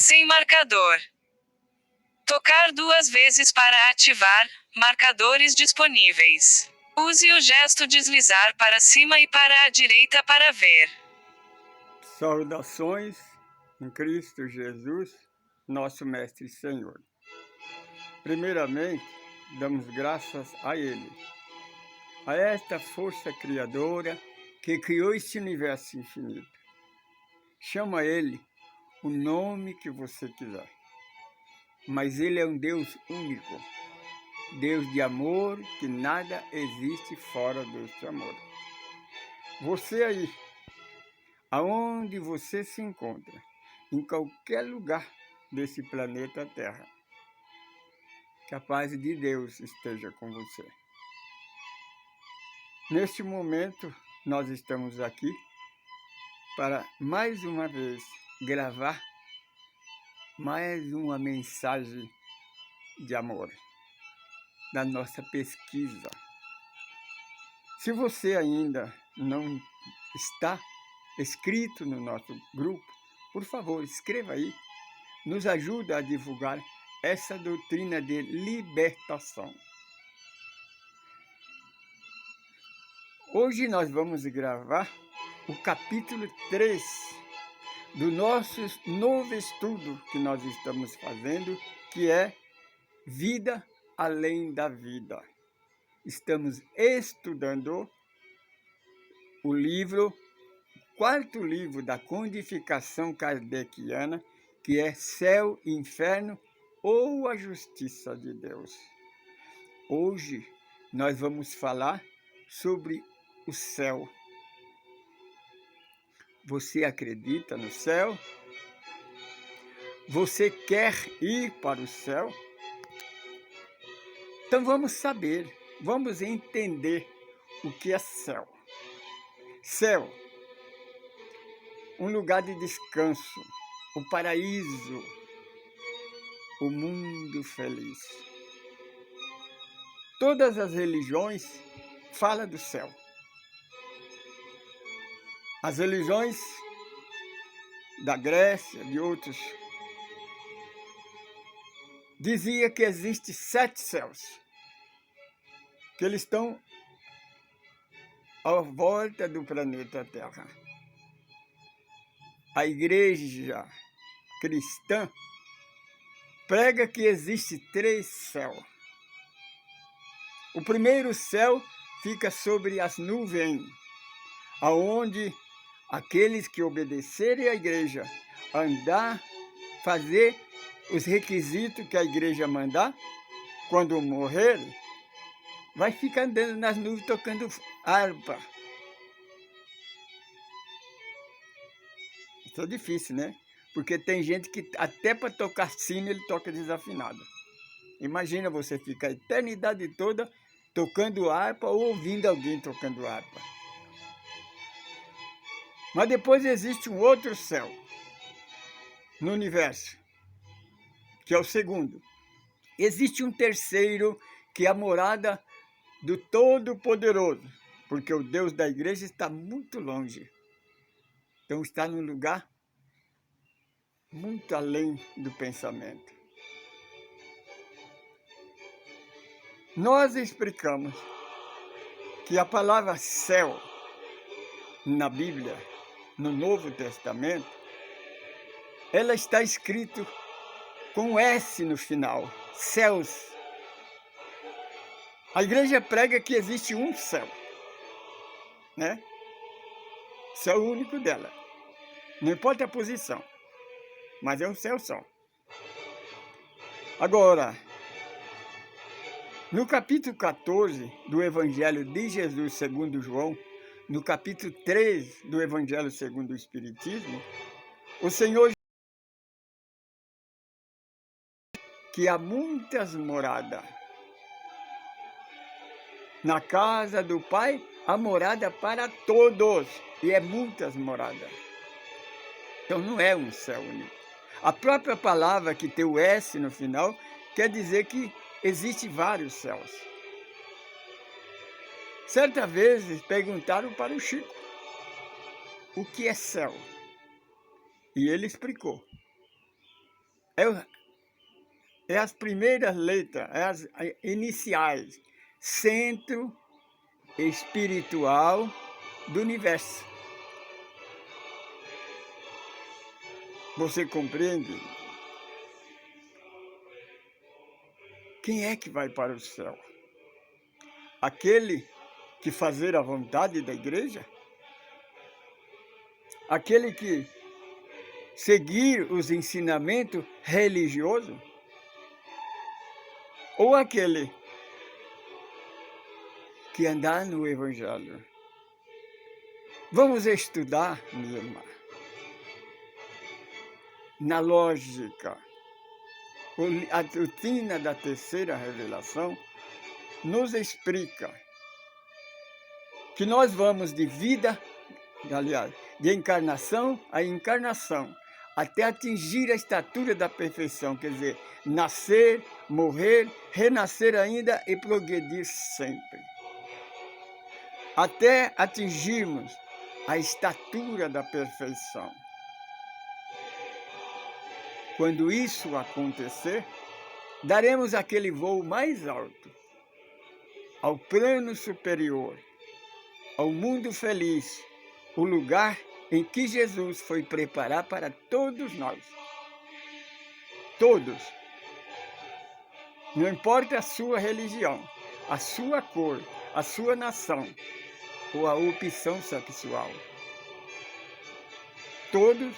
Sem marcador. Tocar 2 vezes para ativar marcadores disponíveis. Use o gesto deslizar para cima e para a direita para ver. Saudações em Cristo Jesus, nosso Mestre e Senhor. Primeiramente, damos graças a Ele, a esta força criadora que criou este universo infinito. Chama Ele o nome que você quiser, mas Ele é um Deus único, Deus de amor, que nada existe fora deste amor. Você aí, aonde você se encontra, em qualquer lugar desse planeta Terra, que a paz de Deus esteja com você. Neste momento, nós estamos aqui para, mais uma vez, gravar mais uma mensagem de amor da nossa pesquisa. Se você ainda não está inscrito no nosso grupo, por favor, escreva aí. Nos ajuda a divulgar essa doutrina de libertação. Hoje nós vamos gravar o capítulo 3 do nosso novo estudo que nós estamos fazendo, que é Vida Além da Vida. Estamos estudando o livro, quarto livro da codificação kardeciana, que é Céu e Inferno ou a Justiça de Deus. Hoje nós vamos falar sobre o céu. Você acredita no céu? Você quer ir para o céu? Então vamos saber, vamos entender o que é céu. Céu, um lugar de descanso, o paraíso, o mundo feliz. Todas as religiões falam do céu. As religiões da Grécia, de outros, dizia que existem 7 céus, que eles estão à volta do planeta Terra. A igreja cristã prega que existe 3 céus. O primeiro céu fica sobre as nuvens, aonde aqueles que obedecerem à igreja, andar, fazer os requisitos que a igreja mandar, quando morrer, vai ficar andando nas nuvens tocando harpa. Isso é difícil, né? Porque tem gente que até para tocar sino ele toca desafinado. Imagina você ficar a eternidade toda tocando harpa ou ouvindo alguém tocando harpa. Mas depois existe um outro céu no universo, que é o segundo. Existe um terceiro, que é a morada do Todo-Poderoso, porque o Deus da igreja está muito longe. Então está num lugar muito além do pensamento. Nós explicamos que a palavra céu na Bíblia, no Novo Testamento, ela está escrito com S no final, céus. A igreja prega que existe um céu, né? Céu único dela. Não importa a posição, mas é um céu só. Agora, no capítulo 14 do Evangelho de Jesus segundo João, no capítulo 3 do Evangelho segundo o Espiritismo, o Senhor que há muitas moradas. Na casa do Pai, há morada para todos, e é muitas moradas. Então não é um céu único. A própria palavra que tem o S no final, quer dizer que existem vários céus. Certa vez perguntaram para o Chico o que é céu. E ele explicou. é as primeiras letras, é as iniciais. Centro espiritual do universo. Você compreende? Quem é que vai para o céu? Aquele que fazer a vontade da igreja? Aquele que seguir os ensinamentos religiosos? Ou aquele que andar no Evangelho? Vamos estudar, minha irmã, na lógica. A doutrina da terceira revelação nos explica que nós vamos de vida, aliás, de encarnação a encarnação, até atingir a estatura da perfeição, quer dizer, nascer, morrer, renascer ainda e progredir sempre. Até atingirmos a estatura da perfeição. Quando isso acontecer, daremos aquele voo mais alto, ao plano superior, ao mundo feliz, o lugar em que Jesus foi preparar para todos nós. Todos. Não importa a sua religião, a sua cor, a sua nação ou a opção sexual. Todos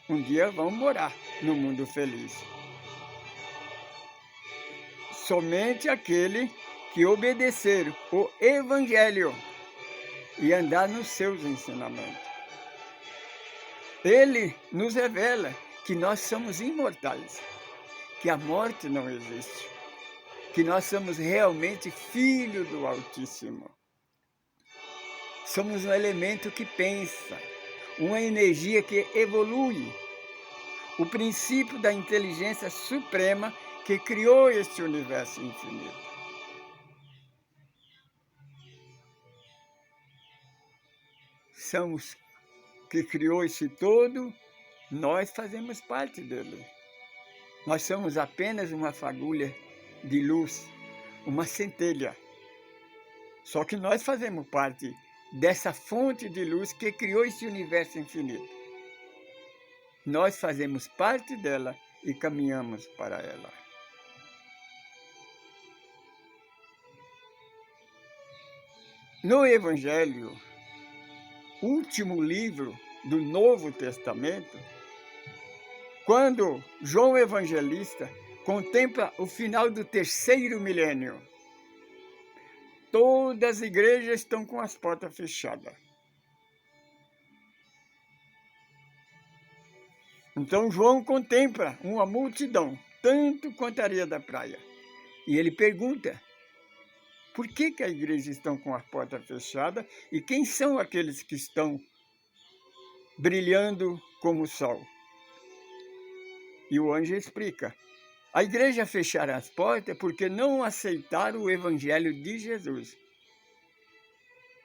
um dia vão morar no mundo feliz. Somente aquele que obedecer o Evangelho e andar nos seus ensinamentos. Ele nos revela que nós somos imortais, que a morte não existe, que nós somos realmente filhos do Altíssimo. Somos um elemento que pensa, uma energia que evolui, o princípio da inteligência suprema que criou este universo infinito. Somos que criou esse todo, nós fazemos parte dele. Nós somos apenas uma fagulha de luz, uma centelha. Só que nós fazemos parte dessa fonte de luz que criou esse universo infinito. Nós fazemos parte dela e caminhamos para ela. No Evangelho, último livro do Novo Testamento, quando João Evangelista contempla o final do terceiro milênio, todas as igrejas estão com as portas fechadas. Então João contempla uma multidão, tanto quanto a areia da praia. E ele pergunta, por que a igreja estão com as portas fechadas e quem são aqueles que estão brilhando como o sol? E o anjo explica, a igreja fechará as portas porque não aceitaram o Evangelho de Jesus.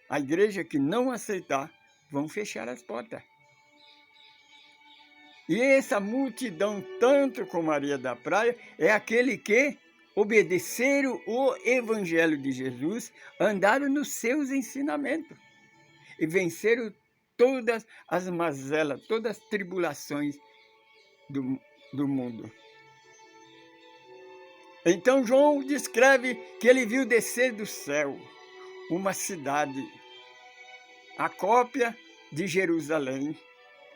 A igreja que não aceitar, vão fechar as portas. E essa multidão, tanto como a areia da praia, é aquele que obedeceram o Evangelho de Jesus, andaram nos seus ensinamentos e venceram todas as mazelas, todas as tribulações do mundo. Então João descreve que ele viu descer do céu uma cidade, a cópia de Jerusalém,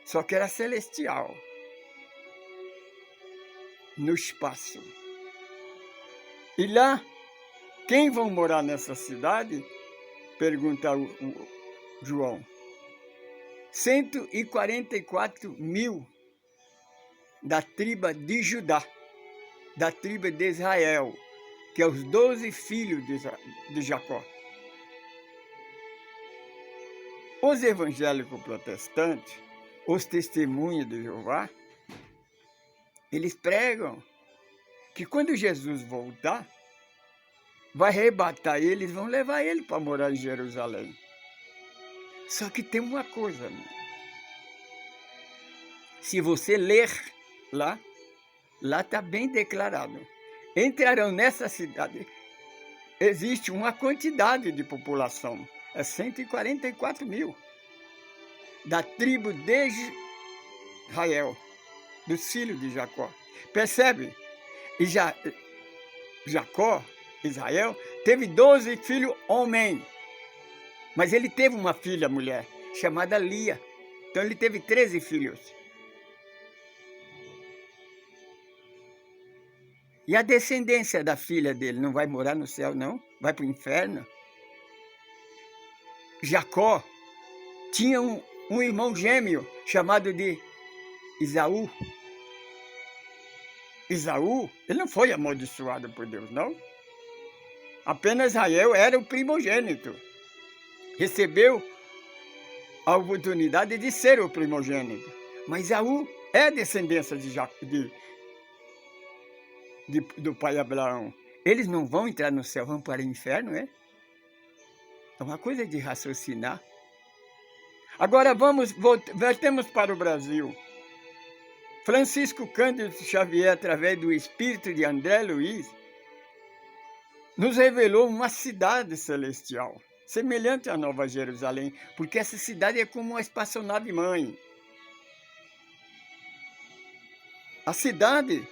só que era celestial, no espaço. E lá, quem vão morar nessa cidade? Pergunta o João. 144 mil da tribo de Judá, da tribo de Israel, que é os 12 filhos de Jacó. Os evangélicos protestantes, os testemunhas de Jeová, eles pregam que quando Jesus voltar, vai arrebatar eles, vão levar ele para morar em Jerusalém. Só que tem uma coisa, amigo. Se você ler lá, Lá está bem declarado. Entrarão nessa cidade. Existe uma quantidade de população. É 144 mil. Da tribo de Israel, dos filhos de Jacó. Percebe? E Jacó, Israel, teve 12 filhos homens. Mas ele teve uma filha mulher, chamada Lia. Então ele teve 13 filhos. E a descendência da filha dele não vai morar no céu, não? Vai para o inferno? Jacó tinha um irmão gêmeo chamado de Esaú. Esaú, ele não foi amaldiçoado por Deus, não. Apenas Israel era o primogênito. Recebeu a oportunidade de ser o primogênito. Mas Esaú é descendência do pai Abraão. Eles não vão entrar no céu, vão para o inferno, é? É uma coisa de raciocinar. Agora voltemos para o Brasil. Francisco Cândido Xavier, através do espírito de André Luiz, nos revelou uma cidade celestial, semelhante à Nova Jerusalém, porque essa cidade é como uma espaçonave mãe. A cidade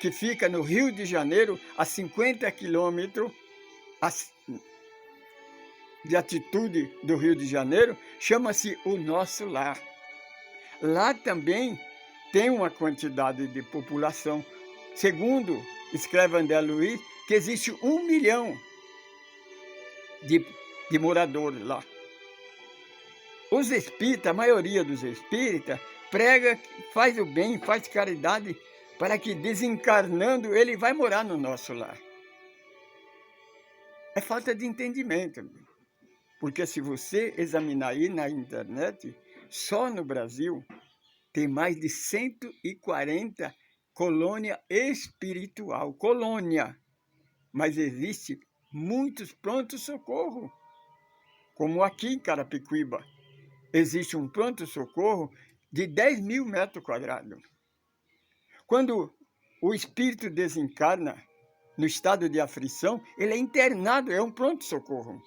que fica no Rio de Janeiro, a 50 quilômetros de altitude do Rio de Janeiro, chama-se o Nosso Lar. Lá também tem uma quantidade de população. Segundo escreve André Luiz, que existe 1 milhão de moradores lá. Os espíritas, a maioria dos espíritas, prega, faz o bem, faz caridade, para que desencarnando ele vai morar no nosso lar. É falta de entendimento. Porque se você examinar aí na internet, só no Brasil tem mais de 140 colônia espiritual. Colônia. Mas existe muitos pronto-socorro. Como aqui em Carapicuíba, existe um pronto-socorro de 10 mil metros quadrados. Quando o espírito desencarna no estado de aflição, ele é internado, é um pronto-socorro.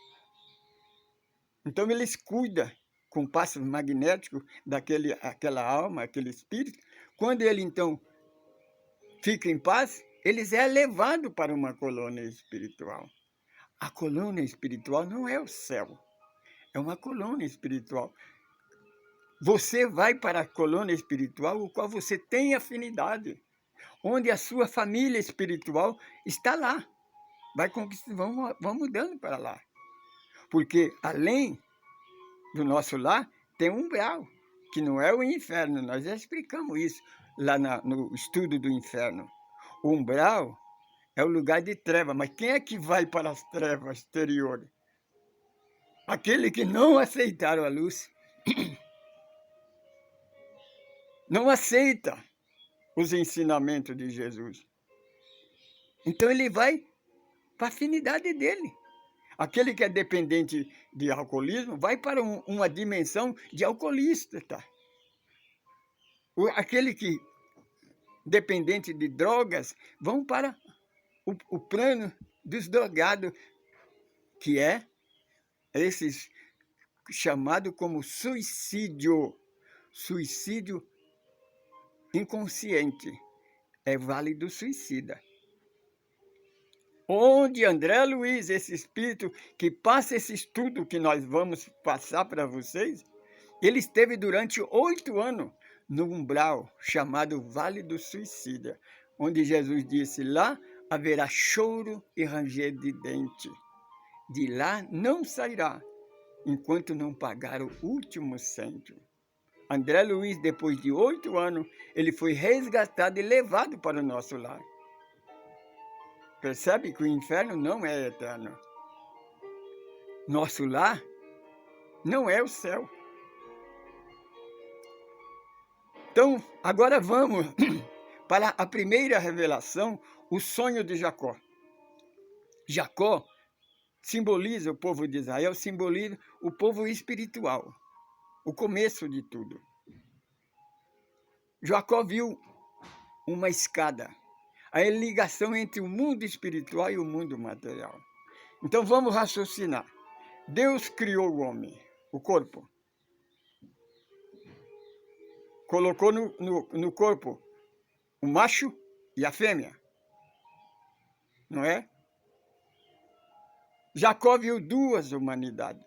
Então eles cuidam com passos magnéticos daquela alma, aquele espírito. Quando ele então fica em paz, eles é levado para uma colônia espiritual. A colônia espiritual não é o céu, é uma colônia espiritual. Você vai para a colônia espiritual, o qual você tem afinidade, onde a sua família espiritual está lá. Vai conquistando, vão mudando para lá. Porque além do nosso lar, tem um umbral, que não é o inferno. Nós já explicamos isso lá no estudo do inferno. O umbral é o lugar de treva, mas quem é que vai para as trevas exteriores? Aquele que não aceitaram a luz. Não aceita os ensinamentos de Jesus. Então ele vai para a afinidade dele. Aquele que é dependente de alcoolismo vai para uma dimensão de alcoolista. Tá? Aquele que dependente de drogas vão para o plano dos drogados, que é esses chamado como suicídio. Suicídio inconsciente. É vale do suicida. Onde André Luiz, esse espírito que passa esse estudo que nós vamos passar para vocês, ele esteve durante 8 anos no umbral chamado Vale do Suicida, onde Jesus disse, lá haverá choro e ranger de dente. De lá não sairá, enquanto não pagar o último cêntimo. André Luiz, depois de 8 anos, ele foi resgatado e levado para o nosso lar. Percebe que o inferno não é eterno. Nosso lar não é o céu. Então, agora vamos para a primeira revelação, o sonho de Jacó. Jacó simboliza o povo de Israel, simboliza o povo espiritual, o começo de tudo. Jacó viu uma escada. A ligação entre o mundo espiritual e o mundo material. Então vamos raciocinar. Deus criou o homem, o corpo. Colocou no corpo o macho e a fêmea. Não é? Jacó viu duas humanidades.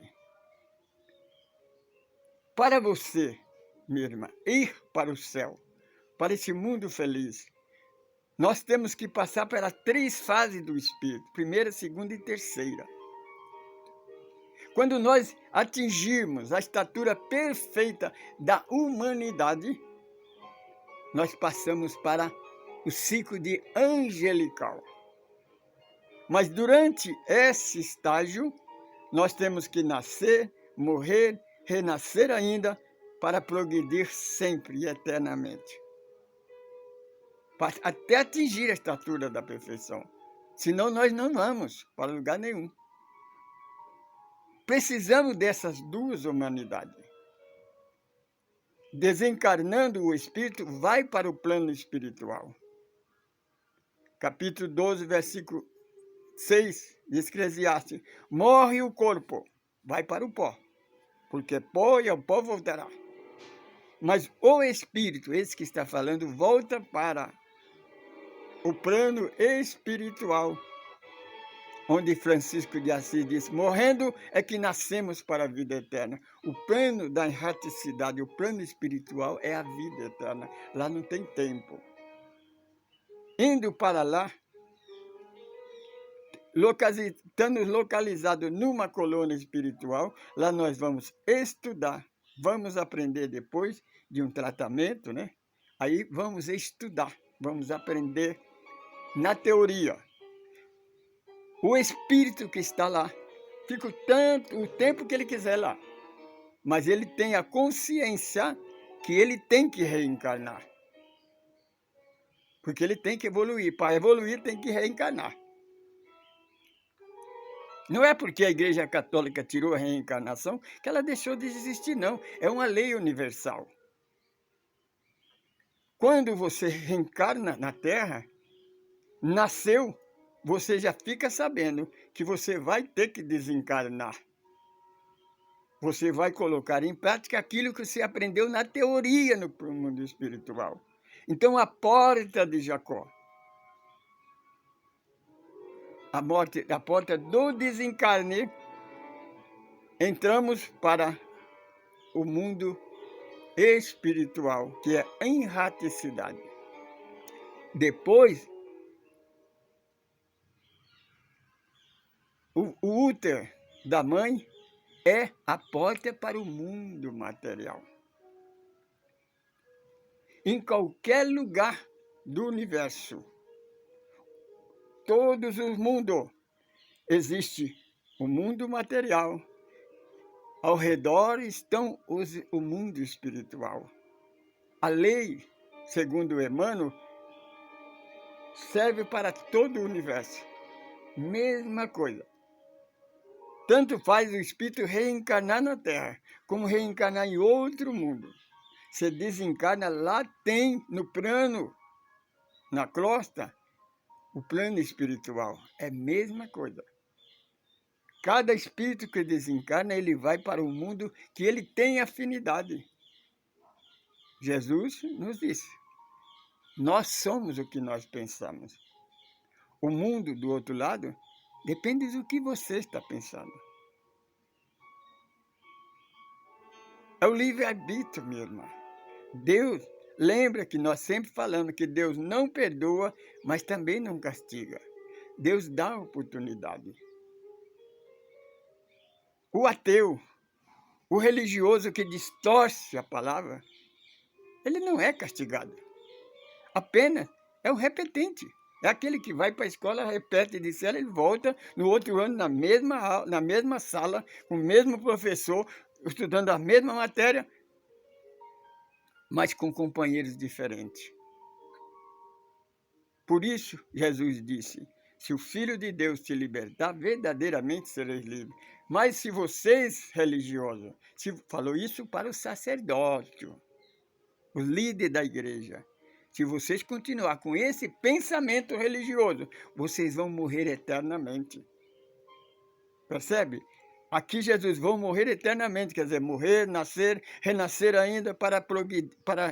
Para você, minha irmã, ir para o céu, para esse mundo feliz, nós temos que passar pelas 3 fases do Espírito, primeira, segunda e terceira. Quando nós atingirmos a estatura perfeita da humanidade, nós passamos para o ciclo de angelical. Mas durante esse estágio, nós temos que nascer, morrer, renascer ainda, para progredir sempre e eternamente. Até atingir a estatura da perfeição. Senão nós não vamos para lugar nenhum. Precisamos dessas 2 humanidades. Desencarnando, o espírito vai para o plano espiritual. Capítulo 12, versículo 6 de Eclesiastes. Morre o corpo, vai para o pó, porque pó e ao pó voltará. Mas o espírito, esse que está falando, volta para o plano espiritual, onde Francisco de Assis diz, morrendo é que nascemos para a vida eterna. O plano da erraticidade, o plano espiritual é a vida eterna. Lá não tem tempo. Indo para lá, estando localizados numa colônia espiritual, lá nós vamos estudar, vamos aprender depois de um tratamento, né? Aí vamos estudar, vamos aprender na teoria. O espírito que está lá fica o tempo que ele quiser lá, mas ele tem a consciência que ele tem que reencarnar. Porque ele tem que evoluir. Para evoluir tem que reencarnar. Não é porque a Igreja Católica tirou a reencarnação que ela deixou de existir, não. É uma lei universal. Quando você reencarna na Terra, nasceu, você já fica sabendo que você vai ter que desencarnar. Você vai colocar em prática aquilo que você aprendeu na teoria no mundo espiritual. Então, a porta de Jacó, a porta do desencarne, entramos para o mundo espiritual, que é a erraticidade. Depois, o útero da mãe é a porta para o mundo material. Em qualquer lugar do universo, todos os mundos, existe o mundo material. Ao redor estão o mundo espiritual. A lei, segundo Emmanuel, serve para todo o universo. Mesma coisa. Tanto faz o espírito reencarnar na Terra, como reencarnar em outro mundo. Você desencarna, lá tem no plano, na crosta, o plano espiritual. É a mesma coisa. Cada espírito que desencarna, ele vai para o mundo que ele tem afinidade. Jesus nos disse, nós somos o que nós pensamos. O mundo do outro lado depende do que você está pensando. É o livre-arbítrio, minha irmã. Deus, lembra que nós sempre falamos que Deus não perdoa, mas também não castiga. Deus dá oportunidade. O ateu, o religioso que distorce a palavra, ele não é castigado. Apenas é um repetente. É aquele que vai para a escola, repete de cela, ele volta no outro ano na mesma sala, com o mesmo professor, estudando a mesma matéria, mas com companheiros diferentes. Por isso, Jesus disse, se o Filho de Deus te libertar, verdadeiramente sereis livres. Mas se vocês, religiosos, falou isso para o sacerdócio, o líder da igreja, Se vocês continuar com esse pensamento religioso, vocês vão morrer eternamente. Percebe? Aqui Jesus vão morrer eternamente, quer dizer, morrer, nascer, renascer ainda para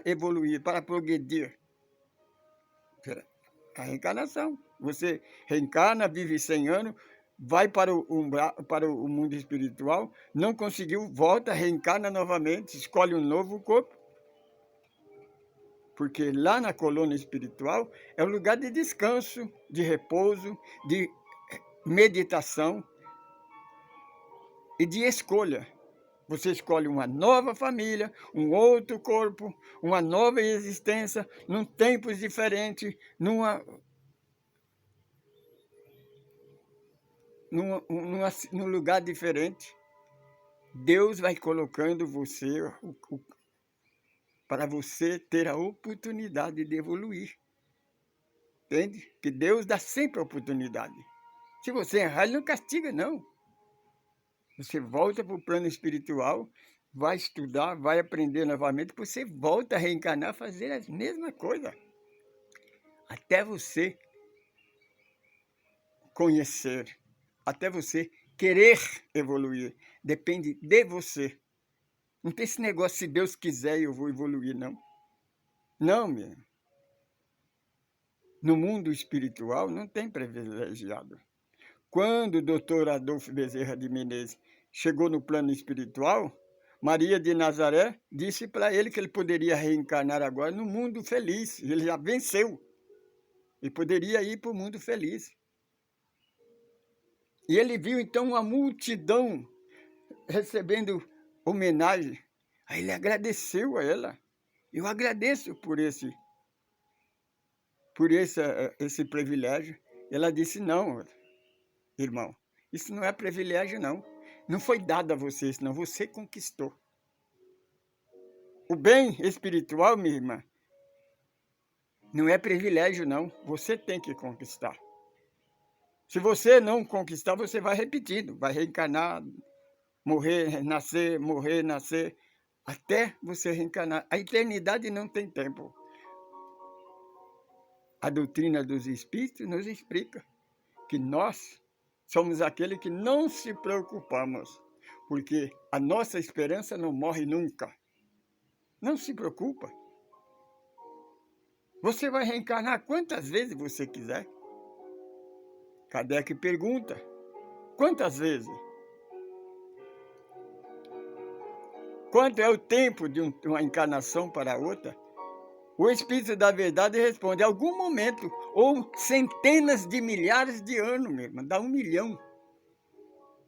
evoluir, para progredir. A reencarnação. Você reencarna, vive 100 anos, vai para o mundo espiritual, não conseguiu, volta, reencarna novamente, escolhe um novo corpo. Porque lá na colônia espiritual é um lugar de descanso, de repouso, de meditação e de escolha. Você escolhe uma nova família, um outro corpo, uma nova existência, num tempo diferente, num lugar diferente. Deus vai colocando você para você ter a oportunidade de evoluir. Entende? Que Deus dá sempre a oportunidade. Se você errar, Ele não castiga, não. Você volta para o plano espiritual, vai estudar, vai aprender novamente, você volta a reencarnar, fazer a mesma coisa. Até você conhecer, até você querer evoluir. Depende de você. Não tem esse negócio, se Deus quiser eu vou evoluir, não. Não, meu. No mundo espiritual não tem privilegiado. Quando o doutor Adolfo Bezerra de Menezes chegou no plano espiritual, Maria de Nazaré disse para ele que ele poderia reencarnar agora no mundo feliz. Ele já venceu. Ele poderia ir para o mundo feliz. E ele viu então uma multidão recebendo homenagem. Aí ele agradeceu a ela. Eu agradeço por esse privilégio. Ela disse, não, irmão, isso não é privilégio, não. Não foi dado a você, senão você conquistou. O bem espiritual, minha irmã, não é privilégio, não. Você tem que conquistar. Se você não conquistar, você vai repetindo, vai reencarnar, morrer, nascer, até você reencarnar. A eternidade não tem tempo. A doutrina dos Espíritos nos explica que nós somos aqueles que não se preocupamos, porque a nossa esperança não morre nunca. Não se preocupa. Você vai reencarnar quantas vezes você quiser. Kardec pergunta, quantas vezes? Quanto é o tempo de uma encarnação para outra? O Espírito da Verdade responde, algum momento, ou centenas de milhares de anos mesmo, dá 1 milhão.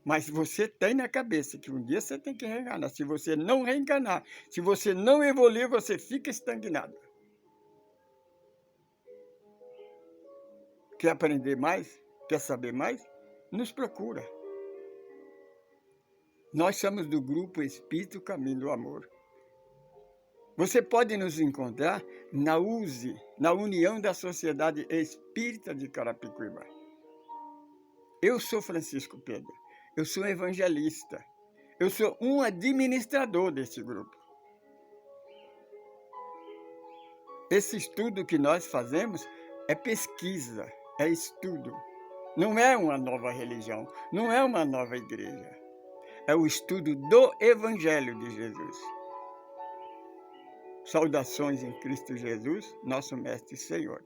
Mas você tem na cabeça que um dia você tem que reencarnar. Se você não reencarnar, se você não evoluir, você fica estagnado. Quer aprender mais? Quer saber mais? Nos procura. Nós somos do grupo Espírito Caminho do Amor. Você pode nos encontrar na USE, na União da Sociedade Espírita de Carapicuíba. Eu sou Francisco Pedro, eu sou evangelista, eu sou um administrador desse grupo. Esse estudo que nós fazemos é pesquisa, é estudo. Não é uma nova religião, não é uma nova igreja. É o estudo do Evangelho de Jesus. Saudações em Cristo Jesus, nosso Mestre e Senhor.